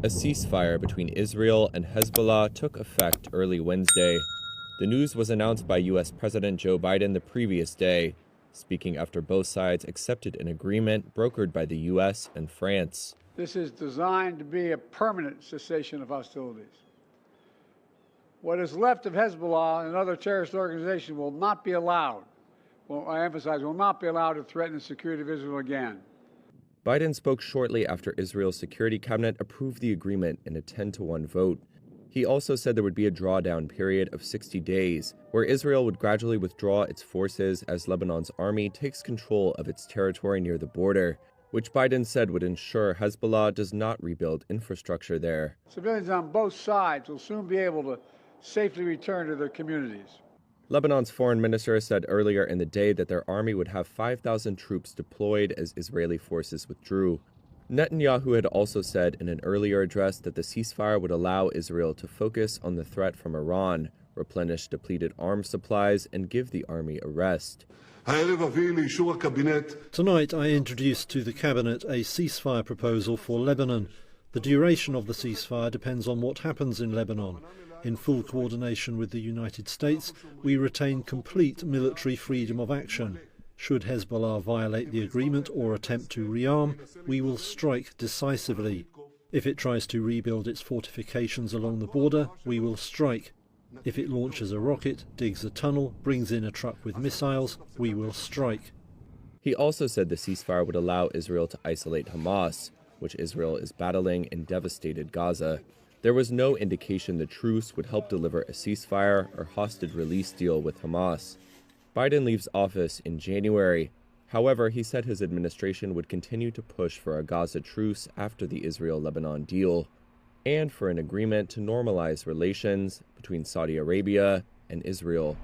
A ceasefire between Israel and Hezbollah took effect early Wednesday. The news was announced by U.S. President Joe Biden the previous day, speaking after both sides accepted an agreement brokered by the U.S. and France. This is designed to be a permanent cessation of hostilities. What is left of Hezbollah and other terrorist organizations will not be allowed, I emphasize, will not be allowed to threaten the security of Israel again. Biden spoke shortly after Israel's security cabinet approved the agreement in a 10-1 vote. He also said there would be a drawdown period of 60 days, where Israel would gradually withdraw its forces as Lebanon's army takes control of its territory near the border, which Biden said would ensure Hezbollah does not rebuild infrastructure there. Civilians on both sides will soon be able to safely return to their communities. Lebanon's foreign minister said earlier in the day that their army would have 5,000 troops deployed as Israeli forces withdrew. Netanyahu had also said in an earlier address that the ceasefire would allow Israel to focus on the threat from Iran, replenish depleted arms supplies, and give the army a rest. Tonight I introduced to the Cabinet a ceasefire proposal for Lebanon. The duration of the ceasefire depends on what happens in Lebanon. In full coordination with the United States, we retain complete military freedom of action. Should Hezbollah violate the agreement or attempt to rearm, we will strike decisively. If it tries to rebuild its fortifications along the border, we will strike. If it launches a rocket, digs a tunnel, brings in a truck with missiles, we will strike. He also said the ceasefire would allow Israel to isolate Hamas, which Israel is battling in devastated Gaza. There was no indication the truce would help deliver a ceasefire or hostage release deal with Hamas. Biden leaves office in January. However, he said his administration would continue to push for a Gaza truce after the Israel-Lebanon deal, and for an agreement to normalize relations between Saudi Arabia and Israel.